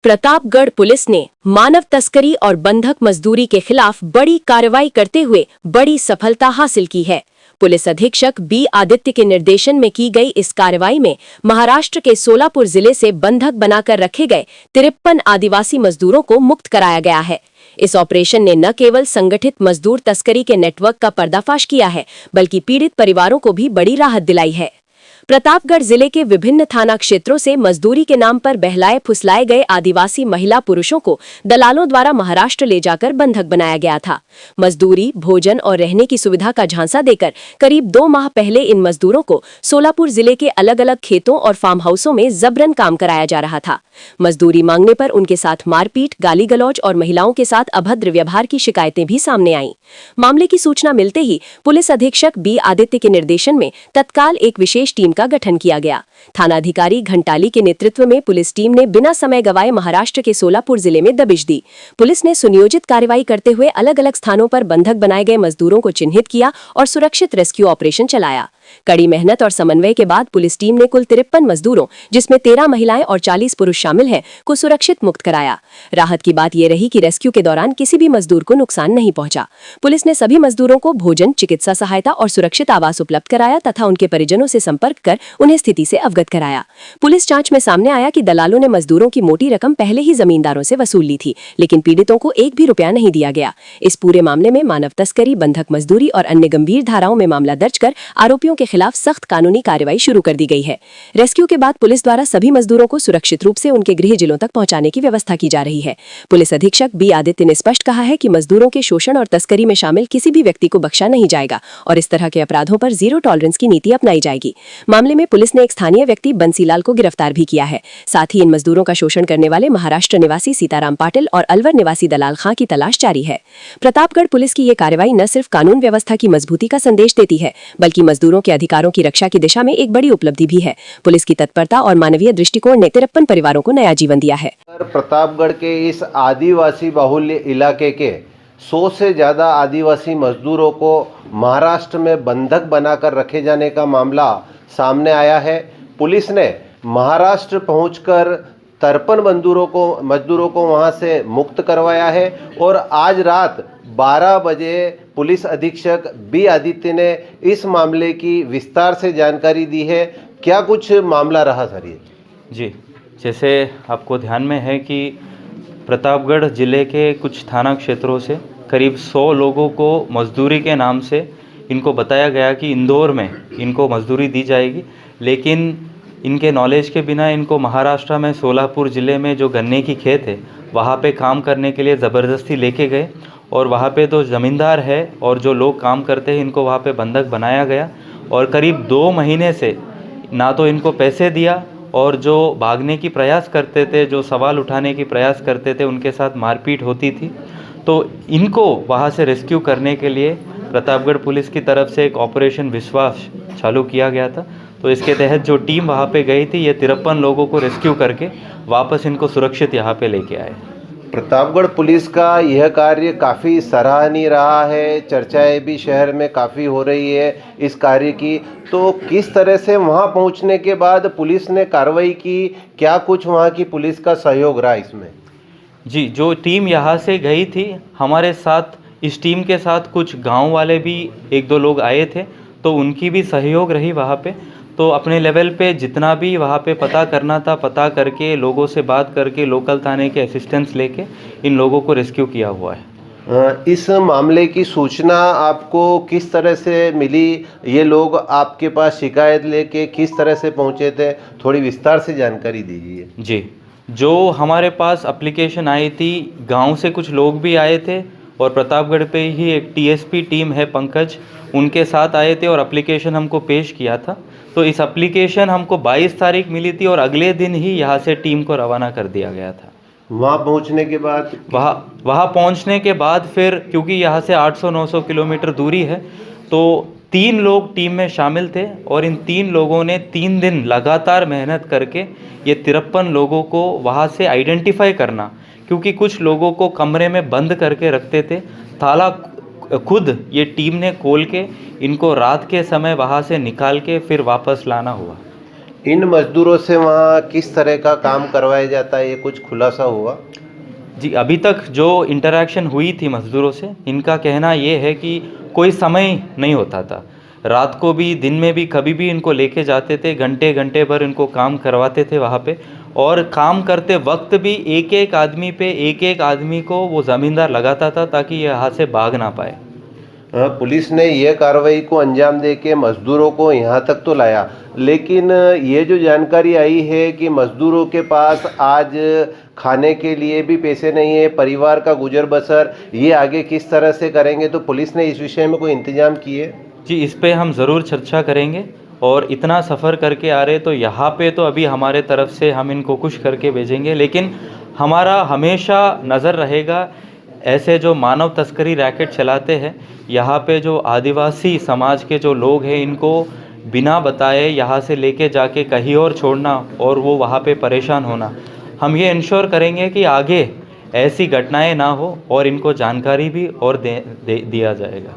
Pratapgarh police ने मानव तस्करी और बंधक मजदूरी के खिलाफ बड़ी कार्रवाई करते हुए बड़ी सफलता हासिल की है। पुलिस अधीक्षक बी आदित्य के निर्देशन में की गई इस कार्रवाई में महाराष्ट्र के सोलापुर जिले से बंधक बनाकर रखे गए 53 आदिवासी मजदूरों को मुक्त कराया गया है। इस ऑपरेशन ने न केवल संगठित मजदूर तस्करी के नेटवर्क का पर्दाफाश किया है, बल्कि पीड़ित परिवारों को भी बड़ी राहत दिलाई है। प्रतापगढ़ जिले के विभिन्न थाना क्षेत्रों से मजदूरी के नाम पर बहलाए फुसलाए गए आदिवासी महिला पुरुषों को दलालों द्वारा महाराष्ट्र ले जाकर बंधक बनाया गया था। मजदूरी, भोजन और रहने की सुविधा का झांसा देकर करीब 2 माह पहले इन मजदूरों को सोलापुर जिले के अलग अलग खेतों और फार्म हाउसों में जबरन काम कराया जा रहा था। मजदूरी मांगने पर उनके साथ मारपीट, गाली गलौज और महिलाओं के साथ अभद्र व्यवहार की शिकायतें भी सामने आईं। मामले की सूचना मिलते ही पुलिस अधीक्षक बी आदित्य के निर्देशन में तत्काल एक विशेष टीम का गठन किया गया। थानाधिकारी घंटाली के नेतृत्व में पुलिस टीम ने बिना समय गवाए महाराष्ट्र के सोलापुर जिले में दबिश दी। पुलिस ने सुनियोजित कार्रवाई करते हुए अलग अलग स्थानों पर बंधक बनाए गए मजदूरों को चिन्हित किया और सुरक्षित रेस्क्यू ऑपरेशन चलाया। कड़ी मेहनत और समन्वय के बाद पुलिस टीम ने कुल 53 मजदूरों, जिसमें 13 महिलाएं और 40 पुरुष शामिल हैं, को सुरक्षित मुक्त कराया। राहत की बात यह रही कि रेस्क्यू के दौरान किसी भी मजदूर को नुकसान नहीं पहुंचा। पुलिस ने सभी मजदूरों को भोजन, चिकित्सा सहायता और सुरक्षित आवास उपलब्ध कराया तथा उनके परिजनों से संपर्क कर उन्हें स्थिति से अवगत कराया। पुलिस जांच में सामने आया कि दलालों ने मजदूरों की मोटी रकम पहले ही जमींदारों से वसूल ली थी, लेकिन पीड़ितों को एक भी रुपया नहीं दिया गया। इस पूरे मामले में मानव तस्करी, बंधक मजदूरी और अन्य गंभीर धाराओं में मामला दर्ज कर आरोपियों के खिलाफ सख्त कानूनी कार्रवाई शुरू कर दी गई है। रेस्क्यू के बाद पुलिस द्वारा सभी मजदूरों को सुरक्षित रूप से उनके गृह जिलों तक पहुंचाने की व्यवस्था की जा रही है। पुलिस अधीक्षक बी आदित्य ने स्पष्ट कहा है कि मजदूरों के शोषण और तस्करी में शामिल किसी भी व्यक्ति को बख्शा नहीं जाएगा और इस तरह के अपराधों पर जीरो टॉलरेंस की नीति अपनाई जाएगी। मामले में पुलिस ने एक स्थानीय व्यक्ति बंसीलाल को गिरफ्तार भी किया है। साथ ही इन मजदूरों का शोषण करने वाले महाराष्ट्र निवासी सीताराम पाटिल और अलवर निवासी दलाल खां की तलाश जारी है। प्रतापगढ़ पुलिस की ये कार्रवाई न सिर्फ कानून व्यवस्था की मजबूती का संदेश देती है, बल्कि मजदूरों के अधिकारों की रक्षा की दिशा में एक बड़ी उपलब्धि भी है। पुलिस की तत्परता और मानवीय दृष्टिकोण ने 53 परिवारों को नया जीवन दिया है। प्रतापगढ़ के इस आदिवासी बाहुल्य इलाके के 100 से ज़्यादा आदिवासी मजदूरों को महाराष्ट्र में बंधक बनाकर रखे जाने का मामला सामने आया है। पुलिस ने महाराष्ट्र पहुंचकर 53 मजदूरों को वहां से मुक्त करवाया है और आज रात 12 बजे पुलिस अधीक्षक बी आदित्य ने इस मामले की विस्तार से जानकारी दी है। क्या कुछ मामला रहा सर ये? जी, जैसे आपको ध्यान में है कि प्रतापगढ़ जिले के कुछ थाना क्षेत्रों से करीब 100 लोगों को मजदूरी के नाम से इनको बताया गया कि इंदौर में इनको मजदूरी दी जाएगी, लेकिन इनके नॉलेज के बिना इनको महाराष्ट्र में सोलापुर ज़िले में जो गन्ने की खेत है वहाँ पे काम करने के लिए ज़बरदस्ती लेके गए और वहाँ पे तो ज़मींदार है और जो लोग काम करते हैं इनको वहाँ पे बंधक बनाया गया और करीब 2 महीने से ना तो इनको पैसे दिया और जो भागने की प्रयास करते थे, जो सवाल उठाने की प्रयास करते थे, उनके साथ मारपीट होती थी। तो इनको वहाँ से रेस्क्यू करने के लिए प्रतापगढ़ पुलिस की तरफ से एक ऑपरेशन विश्वास चालू किया गया था। तो इसके तहत जो टीम वहाँ पे गई थी, ये 53 लोगों को रेस्क्यू करके वापस इनको सुरक्षित यहाँ पे लेके आए। प्रतापगढ़ पुलिस का यह कार्य काफ़ी सराहनीय रहा है। चर्चाएं भी शहर में काफ़ी हो रही है इस कार्य की। तो किस तरह से वहां पहुंचने के बाद पुलिस ने कार्रवाई की, क्या कुछ वहां की पुलिस का सहयोग रहा इसमें? जी, जो टीम यहाँ से गई थी, हमारे साथ इस टीम के साथ कुछ गांव वाले भी 1-2 लोग आए थे, तो उनकी भी सहयोग रही वहाँ पे। तो अपने लेवल पे जितना भी वहाँ पे पता करना था, पता करके लोगों से बात करके लोकल थाने के असिस्टेंस लेके इन लोगों को रेस्क्यू किया हुआ है। इस मामले की सूचना आपको किस तरह से मिली? ये लोग आपके पास शिकायत लेके किस तरह से पहुँचे थे? थोड़ी विस्तार से जानकारी दीजिए। जी, जो हमारे पास एप्लीकेशन आई थी, गांव से कुछ लोग भी आए थे और प्रतापगढ़ पे ही एक टीएसपी टीम है पंकज, उनके साथ आए थे और एप्लीकेशन हमको पेश किया था। तो इस एप्लीकेशन हमको 22 तारीख मिली थी और अगले दिन ही यहाँ से टीम को रवाना कर दिया गया था। वहाँ पहुँचने के बाद वहाँ पहुँचने के बाद फिर क्योंकि यहाँ से 800-900 किलोमीटर दूरी है, तो 3 लोग टीम में शामिल थे और इन 3 लोगों ने 3 दिन लगातार मेहनत करके ये 53 लोगों को वहाँ से आइडेंटिफाई करना, क्योंकि कुछ लोगों को कमरे में बंद करके रखते थे, ताला खुद ये टीम ने खोल के इनको रात के समय वहाँ से निकाल के फिर वापस लाना हुआ। इन मजदूरों से वहाँ किस तरह का काम करवाया जाता है, ये कुछ खुलासा हुआ? जी, अभी तक जो इंटरेक्शन हुई थी मज़दूरों से, इनका कहना ये है कि कोई समय नहीं होता था। रात को भी, दिन में भी, कभी भी इनको लेके जाते थे, घंटे घंटे भर इनको काम करवाते थे वहाँ पे। और काम करते वक्त भी एक एक आदमी पे, एक एक आदमी को वो ज़मींदार लगाता था ताकि ये यहाँ से भाग ना पाए। पुलिस ने यह कार्रवाई को अंजाम दे के मजदूरों को यहाँ तक तो लाया, लेकिन ये जो जानकारी आई है कि मजदूरों के पास आज खाने के लिए भी पैसे नहीं है, परिवार का गुजर बसर ये आगे किस तरह से करेंगे, तो पुलिस ने इस विषय में कोई इंतजाम किए? जी, इस पे हम ज़रूर चर्चा करेंगे। और इतना सफ़र करके आ रहे तो यहाँ पे तो अभी हमारे तरफ से हम इनको खुश करके भेजेंगे, लेकिन हमारा हमेशा नज़र रहेगा ऐसे जो मानव तस्करी रैकेट चलाते हैं यहाँ पे, जो आदिवासी समाज के जो लोग हैं, इनको बिना बताए यहाँ से लेके जाके कहीं और छोड़ना और वो वहाँ पे परेशान होना। हम ये इंश्योर करेंगे कि आगे ऐसी घटनाएं ना हो और इनको जानकारी भी और दिया जाएगा।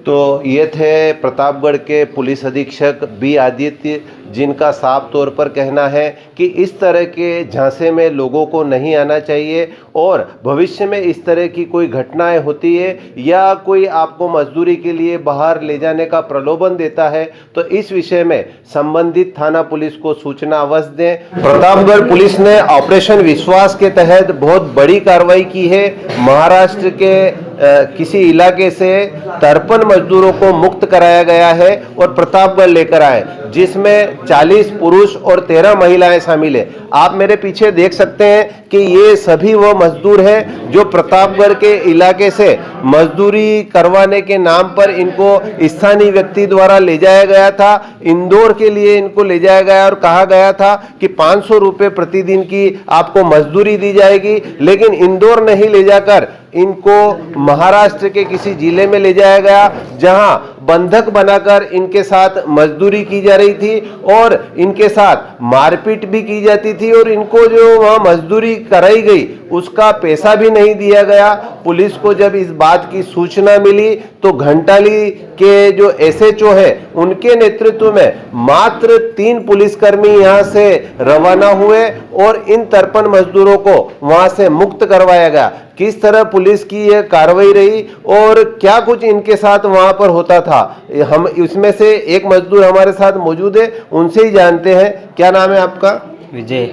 तो ये थे प्रतापगढ़ के पुलिस अधीक्षक बी आदित्य, जिनका साफ तौर पर कहना है कि इस तरह के झांसे में लोगों को नहीं आना चाहिए और भविष्य में इस तरह की कोई घटनाएं होती है या कोई आपको मजदूरी के लिए बाहर ले जाने का प्रलोभन देता है तो इस विषय में संबंधित थाना पुलिस को सूचना अवश्य दें। प्रतापगढ़ पुलिस ने ऑपरेशन विश्वास के तहत बहुत बड़ी कार्रवाई की है। महाराष्ट्र के किसी इलाके से 53 मजदूरों को मुक्त कराया गया है और प्रतापगढ़ लेकर आए, जिसमें 40 पुरुष और 13 महिलाएं शामिल है। आप मेरे पीछे देख सकते हैं कि ये सभी वो मजदूर हैं जो प्रतापगढ़ के इलाके से मजदूरी करवाने के नाम पर इनको स्थानीय व्यक्ति द्वारा ले जाया गया था। इंदौर के लिए इनको ले जाया गया और कहा गया था कि 500 रुपये प्रतिदिन की आपको मजदूरी दी जाएगी, लेकिन इंदौर नहीं ले जाकर इनको महाराष्ट्र के किसी जिले में ले जाया गया, जहां बंधक बनाकर इनके साथ मजदूरी की जा रही थी और इनके साथ मारपीट भी की जाती थी और इनको जो वहां मजदूरी कराई गई उसका पैसा भी नहीं दिया गया। पुलिस को जब इस बात की सूचना मिली तो घंटाली के जो एसएचओ है उनके नेतृत्व में मात्र 3 पुलिसकर्मी यहां से रवाना हुए और इन 53 मजदूरों को वहां से मुक्त करवाया गया। किस तरह पुलिस की यह कार्रवाई रही और क्या कुछ इनके साथ वहां पर होता था, हम इसमें से एक मजदूर हमारे साथ मौजूद है, उनसे ही जानते हैं। क्या नाम है आपका? विजय।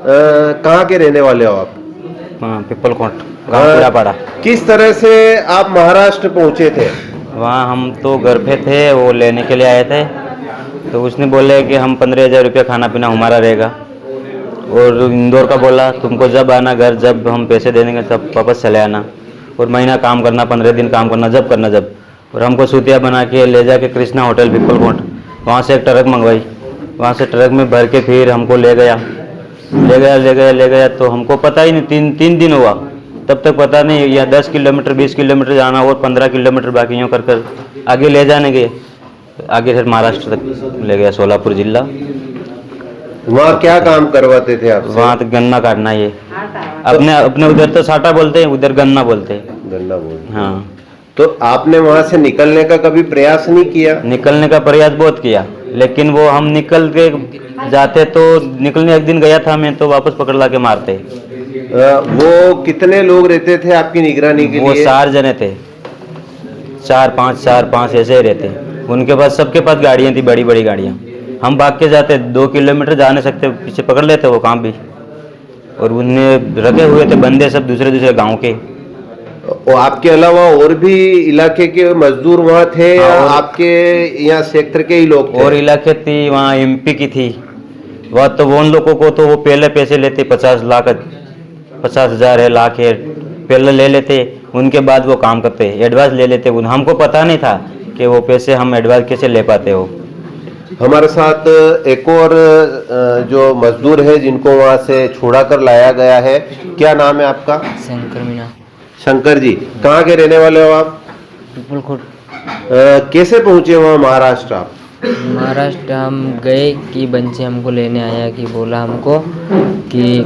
कहाँ के रहने वाले हो आप? पिपलकोट, गाँव पीड़ापाड़ा। किस तरह से आप महाराष्ट्र पहुंचे थे? वहाँ हम तो घर पे थे, वो लेने के लिए आए थे, तो उसने बोले कि हम 15,000 रुपया खाना पीना हमारा रहेगा और इंदौर का बोला तुमको जब आना घर, जब हम पैसे दे देंगे तब वापस चले आना और महीना काम करना, 15 दिन काम करना, जब करना जब। और हमको सूतिया बना के ले जाके कृष्णा होटल पिपलकोट, वहाँ से एक ट्रक मंगवाई, वहाँ से ट्रक में भर के फिर हमको ले गया तो हमको पता ही नहीं, तीन दिन हुआ तब तक पता नहीं, या 10 किलोमीटर 20 किलोमीटर जाना और 15 किलोमीटर बाकी यूँ कर आगे ले जाने गए, आगे फिर महाराष्ट्र तक ले गया, सोलापुर जिला। वहाँ क्या काम करवाते थे आप? वहाँ तो गन्ना काटना, ये अपने उधर तो साटा बोलते हैं, उधर गन्ना बोलते हैं। गन्ना बोलते? हाँ। तो आपने वहाँ से निकलने का कभी प्रयास नहीं किया? निकलने का प्रयास बहुत किया, लेकिन वो हम निकल के जाते तो निकलने एक दिन गया था मैं, तो वापस पकड़ ला के मारते। वो कितने लोग रहते थे आपकी निगरानी के वो लिए? 4 जने थे, 4-5 ऐसे ही रहते। उनके पास, सबके पास गाड़ियाँ थी, बड़ी बड़ी गाड़ियाँ। हम भाग के जाते, 2 किलोमीटर जा नहीं सकते, पीछे पकड़ लेते वो काम भी। और उन्हें रखे हुए थे बंदे सब दूसरे गांव के। और आपके अलावा और भी इलाके के मजदूर वहाँ थे या आपके यहाँ सेक्टर के ही लोग थे? और इलाके थी, वहाँ एमपी की थी। वह तो उन लोगों को तो वो पहले पैसे लेते, 50,000 है, लाख है, पहले ले लेते, उनके बाद वो काम करते, एडवांस ले लेते। हमको पता नहीं था कि वो पैसे हम एडवांस कैसे ले पाते हो। हमारे साथ एक और जो मजदूर है जिनको वहाँ से छुड़ा कर लाया गया है, क्या नाम है आपका? शंकर मीना। शंकर जी, कहाँ के रहने वाले हो आप? पिपलकोट। कैसे पहुँचे वहाँ महाराष्ट्र आप? महाराष्ट्र हम गए कि बंचे हमको लेने आया, कि बोला हमको कि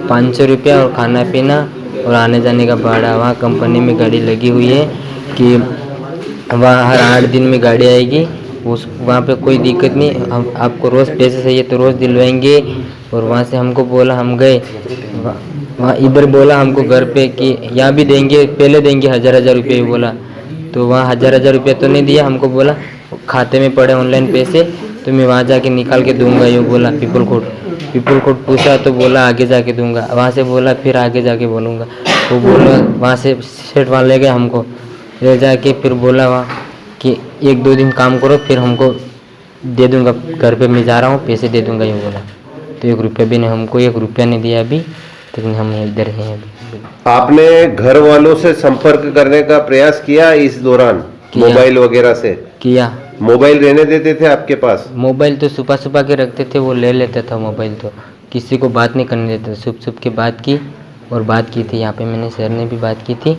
500 रुपया और खाना पीना और आने जाने का भाड़ा। वहाँ कंपनी में गाड़ी लगी हुई है कि वहाँ हर 8 दिन में गाड़ी आएगी उस वहाँ पे कोई दिक्कत नहीं, हम आपको रोज़ पैसे चाहिए तो रोज़ दिलवाएंगे। और वहाँ से हमको बोला, हम गए वहाँ इधर बोला हमको घर पे कि यहाँ भी देंगे, पहले देंगे 1000 रुपये भी बोला। तो वहाँ 1000 रुपये तो नहीं दिया, हमको बोला खाते में पड़े ऑनलाइन पैसे तो मैं वहाँ जाके निकाल के दूंगा, यूँ बोला। पीपल कोट पूछा तो बोला आगे जाके दूंगा, वहाँ से बोला फिर आगे जाके बोलूँगा। वो बोला वहाँ से सेठ वहाँ ले गए हमको, ले जाके फिर बोला वहाँ कि 1-2 दिन काम करो फिर हमको दे दूंगा, घर पे मैं जा रहा हूँ पैसे दे दूंगा, यूँ बोला। तो 1 रुपया भी नहीं, हमको 1 रुपया नहीं दिया अभी, लेकिन हम इधर हैं अभी। आपने घर वालों से संपर्क करने का प्रयास किया इस दौरान? किया। मोबाइल वगैरह से किया। मोबाइल रहने देते थे आपके पास? मोबाइल तो छुपा के रखते थे, वो ले लेता था मोबाइल, तो किसी को बात नहीं करने देते, छुप के बात की। और बात की थी यहाँ पे, मैंने सर ने भी बात की थी।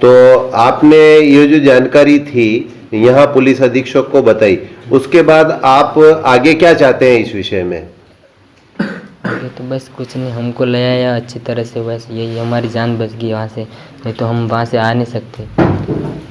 तो आपने ये जो जानकारी थी यहाँ पुलिस अधीक्षक को बताई, उसके बाद आप आगे क्या चाहते हैं इस विषय में? आगे तो बस कुछ नहीं, हमको ले आया अच्छी तरह से, बस यही हमारी जान बच गई वहाँ से, नहीं तो हम वहाँ से आ नहीं सकते।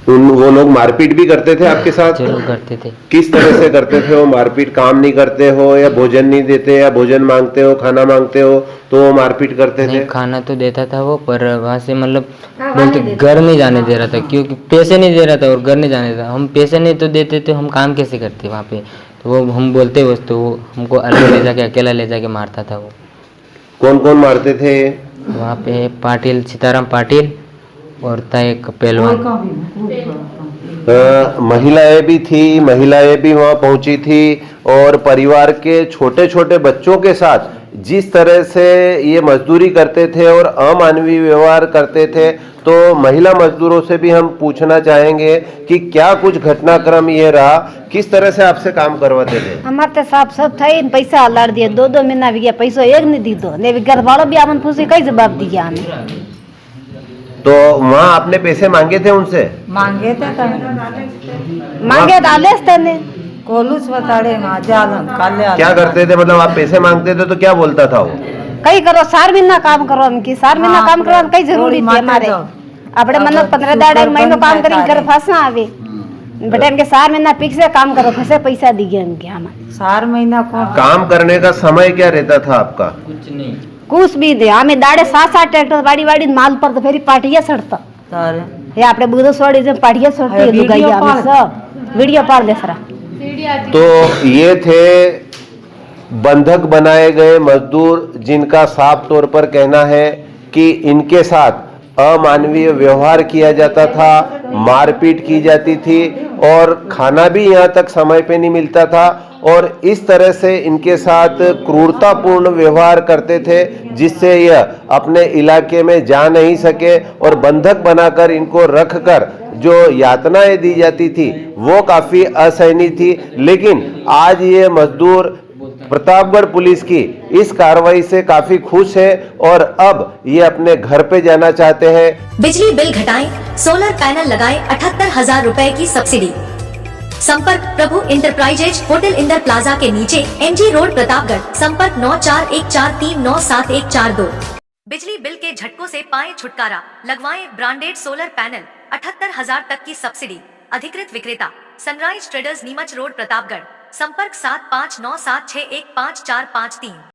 वो लोग मारपीट भी करते थे आपके साथ? जरूर करते थे। किस तरह से करते थे वो मारपीट? काम नहीं करते हो या भोजन नहीं देते, या भोजन मांगते हो, खाना मांगते हो तो वो मारपीट करते थे? नहीं, खाना तो देता था वो, पर वहाँ से मतलब बोलते घर नहीं जाने दे रहा था, क्योंकि पैसे नहीं दे रहा था और घर नहीं जाने देता। हम पैसे नहीं तो देते तो हम काम कैसे करते वहाँ पे? तो वो हम बोलते बस, तो वो हमको अलग ले जाके, अकेला ले जाके मारता था वो। कौन कौन मारते थे? वहाँ पे पाटिल, सीताराम पाटिल और था एक पहलवान। महिलाएं भी थी, महिलाएं भी वहां पहुंची थी, और परिवार के छोटे छोटे बच्चों के साथ जिस तरह से ये मजदूरी करते थे और अमानवीय व्यवहार करते थे, तो महिला मजदूरों से भी हम पूछना चाहेंगे कि क्या कुछ घटनाक्रम ये रहा, किस तरह से आपसे काम करवाते थे? हमारे तो साफ सब था ही, पैसा लाड़ दिया, 2-2 महीना भी गया, पैसा एक नहीं दी दो, नहीं घर वालों भी आमन पूछे कई जवाब दिया हमें। तो वहाँ आपने पैसे मांगे थे उनसे? मांगे थे मांगे डाले ने कोलूस बताड़े क्या करते थे? मतलब आप पैसे मांगते थे तो क्या बोलता था वो? कई करो 4 महीना काम करो, उनकी 4 महीना काम करो, कई जरूरी थी हमारे अपने मन 15 दाड़े महीनों काम करेंगे, घर फंसना आवे बेटा, इनके 4 महीना पिक से काम करो, फंसे पैसा दिए इनके हमारे। 4 महीना को काम करने का समय क्या रहता था आपका? कुछ भी दे हमें दाड़े 7-7 ट्रैक्टर बाड़ी माल पर तो फिर पाटिया सड़ता ये आपने बुधो सोड़ी जब पाटिया सड़ती है दुगाइया हमें सब वीडियो पार दे सरा। तो ये थे बंधक बनाए गए मजदूर, जिनका साफ तौर पर कहना है कि इनके साथ अमानवीय व्यवहार किया जाता था, मारपीट की जाती थी, और खाना भी यहाँ तक समय पे नहीं मिलता था, और इस तरह से इनके साथ क्रूरतापूर्ण व्यवहार करते थे, जिससे यह अपने इलाके में जा नहीं सके, और बंधक बनाकर इनको रखकर जो यातनाएं दी जाती थी वो काफी असहनीय थी। लेकिन आज ये मजदूर प्रतापगढ़ पुलिस की इस कार्रवाई से काफी खुश है, और अब ये अपने घर पे जाना चाहते हैं। बिजली बिल घटाएं, सोलर पैनल लगाएं, 78,000 रुपए की सब्सिडी। संपर्क प्रभु इंटरप्राइजेज, होटल इंदर प्लाजा के नीचे, MG रोड, प्रतापगढ़। संपर्क 9414397142। बिजली बिल के झटकों से पाएं छुटकारा, लगवाएं ब्रांडेड सोलर पैनल, 78,000 तक की सब्सिडी। अधिकृत विक्रेता sunrise traders, Neemuch road, Pratapgarh. संपर्क 7597615453।